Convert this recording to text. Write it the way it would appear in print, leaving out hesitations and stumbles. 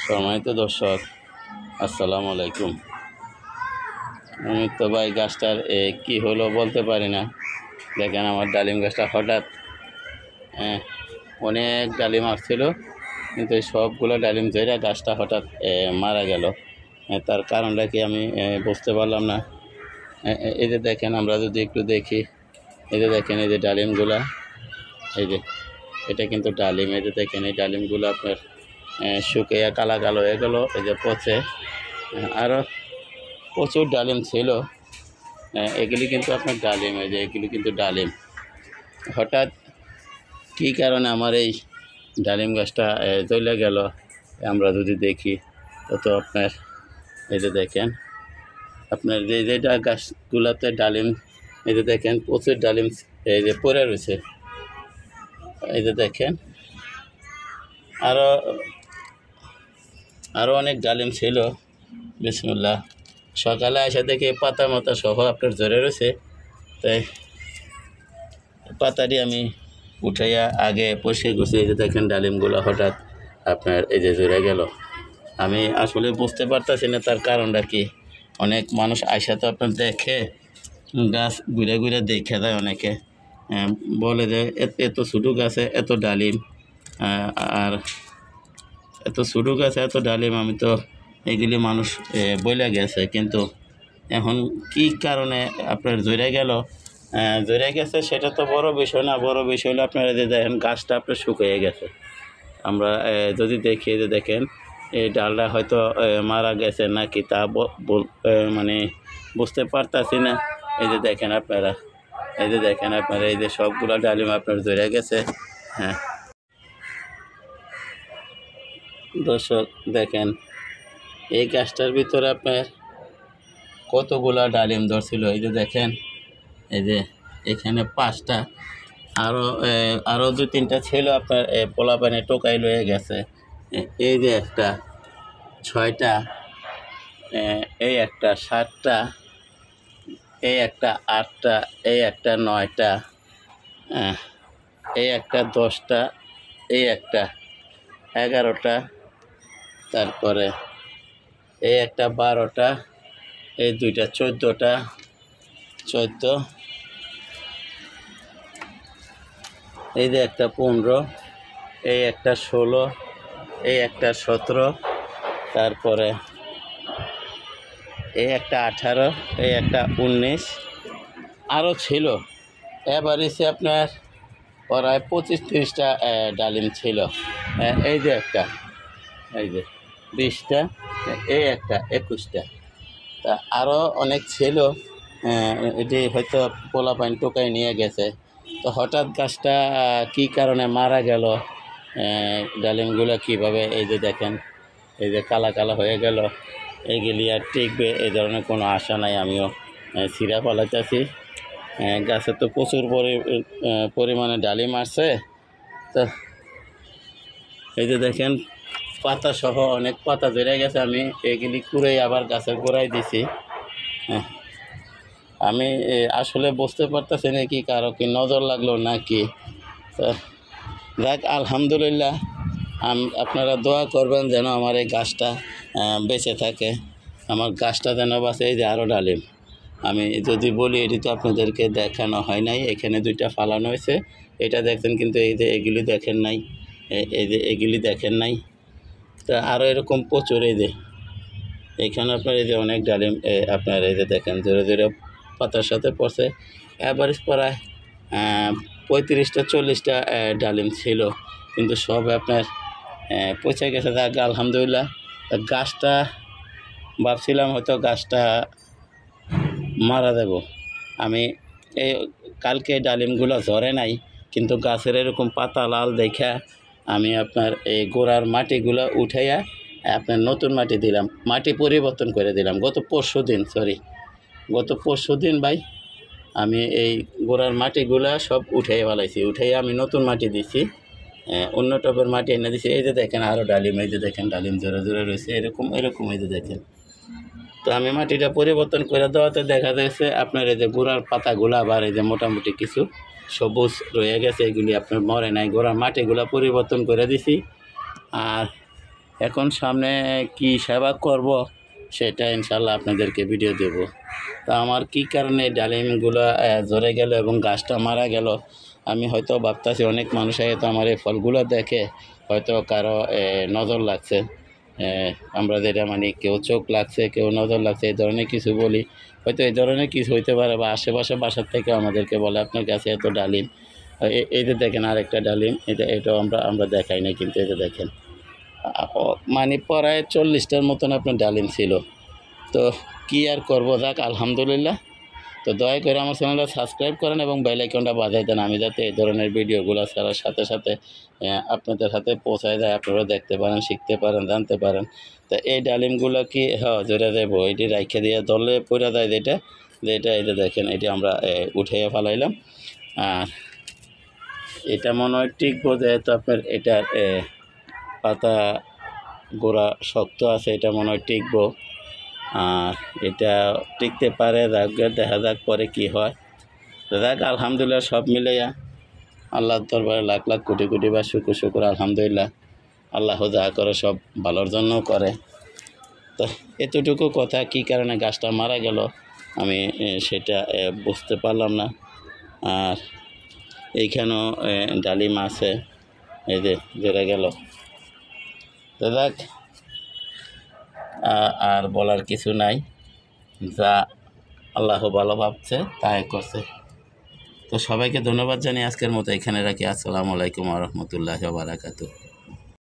সম্মানিত দর্শক, আসসালামু আলাইকুম। আমি তো ভাই গাছটার কি হলো বলতে পারি না। দেখেন আমার ডালিম গাছটা হঠাৎ অনেক ডালিম আসছিল, কিন্তু এই সবগুলো ডালিম ঝরে গাছটা হঠাৎ মারা গেল। তার কারণটা কি আমি বুঝতে পারলাম না। এই যে দেখেন, আমরা যদি একটু দেখি, এই যে দেখেন এই যে ডালিমগুলা, এই যে এটা কিন্তু ডালিম। এই যে দেখেন এই ডালিমগুলো আপনার শুকিয়ে কালা কালো হয়ে গেল, এই যে পচে। আরও প্রচুর ডালিম ছিল, এগুলি কিন্তু আপনার ডালিম। এই যে এগুলি কিন্তু ডালিম। হঠাৎ কী কারণে আমার এই ডালিম গাছটা জ্বলে গেল আমরা যদি দেখি, তো আপনার এই যে দেখেন আপনার যেটা গাছগুলোতে ডালিম, এই যে দেখেন প্রচুর ডালিম এই যে পড়ে রয়েছে। এই যে দেখেন আরও অনেক ডালিম ছিল। বিসমিল্লাহ, সকালে আসা দেখে পাতা মাতা সহ আপনার ঝরে রয়েছে। তাই পাতাটি আমি উঠাইয়া আগে পরিষ্কার করছি। এই যে দেখেন ডালিমগুলো হঠাৎ আপনার এই যে ঝরে গেল। আমি আসলে বুঝতে পারতেছি না তার কারণটা কি। অনেক মানুষ আইসা তো আপনার দেখে, গাছ ঘুরে ঘুরে দেখে যায় অনেকে, বলে যে এত ছোটো গাছে এত ডালিম, আর এত ছোটো গাছে এত ডালিম। আমি তো এগুলি মানুষ বলে গেছে, কিন্তু এখন কি কারণে আপনার ঝরে গেছে সেটা তো বড় বিষয় না। বড় বিষয় হলো আপনারা যে দেখেন গাছটা আপনার শুকিয়ে গেছে। আমরা যদি দেখি, যে দেখেন এই ডালটা হয়তো মারা গেছে নাকি তা মানে বুঝতে পারতাছি না। এই যে দেখেন আপনারা, এই যে সবগুলো ডালিম আপনার ঝরে গেছে। হ্যাঁ দর্শক, দেখেন এই গাছটার ভিতরে আপনার কতগুলা ডালিম ধরছিল। এই যে দেখেন, এই যে এখানে 5টা, আরও 2-3টা ছিল আপনার পোলাপানে টোকাই লয়ে গেছে। এই যে একটা 6টা, এই একটা 7টা, এই একটা 8টা, এই একটা 9টা, এই একটা 10টা, এই একটা 11টা, তারপরে এই একটা 12টা, এই 2টা 14টা, 14, এই যে একটা 15, এই একটা 16, এই একটা 17, তারপরে এই একটা 18, এই একটা 19, আরও ছিল। এবার এসে আপনার প্রায় 25-30টা ডালিম ছিল। এই যে একটা, এই যে 20টা, এই একটা 21টা, তা আরও অনেক ছিল। এটি হয়তো পোলাপাইন টোকাই নিয়ে গেছে। তো হঠাৎ গাছটা কী কারণে মারা গেল, ডালিমগুলো কীভাবে এই যে দেখেন এই যে কালা কালা হয়ে গেল, এইগুলি আর টিকবে এই ধরনের কোনো আশা নাই। আমিও ছিঁড়া পালাইতেছি। গাছে তো প্রচুর পরিমাণে ডালিম আসছে। তো এই যে দেখেন পাতা সহ অনেক পাতা ঝরে গেছে। আমি এগুলি কুড়াই আবার গাছের গোড়ায় দিছি। আমি আসলে বুঝতে পারতেছি না কি কারো কি নজর লাগলো নাকি। তো যাক, আলহামদুলিল্লাহ, আপনারা দোয়া করবেন যেন আমার এই গাছটা বেঁচে থাকে, আমার গাছটা যেন বাঁচে। এই যে আরও ডালিম আমি যদি বলি, এটি তো আপনাদেরকে দেখানো হয় নাই। এখানে 2টা ফালানো হয়েছে, এটা দেখছেন, কিন্তু এই যে এগুলি দেখেন নাই, এই যে এগুলি দেখেন নাই। তা আরও এরকম প্রচুর, এই যে এখানে আপনার এই যে অনেক ডালিম আপনার এই যে দেখেন জোরে জোরে পাতার সাথে পড়ছে। অ্যাভারেজ প্রায় 35-40টা ডালিম ছিল, কিন্তু সব আপনার পচে গেছে। যাক আলহামদুলিল্লাহ। গাছটা ভাবছিলাম হয়তো গাছটা মারা দেব আমি। এই কালকে ডালিমগুলো ঝরে নাই, কিন্তু গাছের এরকম পাতা লাল দেখা আমি আপনার এই গোড়ার মাটিগুলো উঠাইয়া আপনার নতুন মাটি দিলাম, মাটি পরিবর্তন করে দিলাম গত পরশু দিন ভাই। আমি এই গোড়ার মাটিগুলা সব উঠাইয়া ফেলাইছি, উঠাইয়া আমি নতুন মাটি দিছি, অন্য টবের মাটি এনে দিছি। এই যে দেখেন আরও ডালিম, এই যে দেখেন ডালিম জোরে জোরে রয়েছে এরকম, এই যে দেখেন। তো আমি মাটিটা পরিবর্তন করে দেওয়াতে দেখা যাচ্ছে আপনার এই যে গোড়ার পাতাগুলো আবার এই যে মোটামুটি কিছু সবুজ রয়ে গেছে, এগুলি আপনার মরে নাই। গোড়ার মাটিগুলো পরিবর্তন করে দিছি। আর এখন সামনে কি সেবা করব সেটা ইনশাল্লাহ আপনাদেরকে ভিডিও দেব। তা আমার কি কারণে ডালিমগুলো ঝরে গেল এবং গাছটা মারা গেল, আমি হয়তো ভাবতাছি অনেক মানুষ হয়তো আমার এই ফলগুলো দেখে হয়তো কারো নজর লাগছে, আমরা যেটা মানে কেউ চোখ লাগছে, কেউ নজর লাগছে, এই ধরনের কিছু বলি, হয়তো এই ধরনের কিছু হইতে পারে। বা আশেপাশে বাসার থেকে আমাদেরকে বলে আপনার কাছে এত ডালিম, এই যে দেখেন আরেকটা ডালিম, এটাও আমরা দেখাই না, কিন্তু এই যে দেখেন মানে প্রায় 40টার মতন আপনার ডালিম ছিল। তো কি আর করবো, যাক আলহামদুলিল্লাহ। তো দয়া করে আমার চ্যানেলটা সাবস্ক্রাইব করেন এবং বেল আইকনটা বাজাই দেন, আমি যাতে এই ধরনের ভিডিওগুলো ছাড়ার সাথে সাথে আপনাদের হাতে পৌঁছায় যায়, আপনারা দেখতে পারেন, শিখতে পারেন, জানতে পারেন। তো এই ডালিমগুলো কি জোরে দেবো, এটি রাইখে দিয়ে দলে পড়ে যায়, যেটা এই যে দেখেন এটি আমরা উঠাইয়া ফেলাইলাম। আর এটা মনে হয় টিকবো, যেহেতু আপনার এটার পাতা গোড়া শক্ত আছে, এটা মনে হয় টিকবো। আর এটা টিকতে পারে, দেখা যাক পরে কি হয়। যাক আলহামদুলিল্লাহ, সব মিলাইয়া আল্লাহর দরবারে লাখ লাখ কোটি কোটি বা শুকুর আলহামদুলিল্লাহ। আল্লাহ যা করে সব ভালোর জন্য করে। তো এতটুকু কথা, কি কারণে গাছটা মারা গেল আমি সেটা বুঝতে পারলাম না। আর এইখানেও ডালিম আছে, এই যে জেরে গেল। তো যাক আর বলার কিছু নাই, যা আল্লাহ ভালো ভাবছে তাই করছে। তো সবাইকে ধন্যবাদ জানিয়ে আজকের মতো এখানে রাখি। আসসালামু আলাইকুম ওয়া রাহমাতুল্লাহি ওয়া বারাকাতুহু।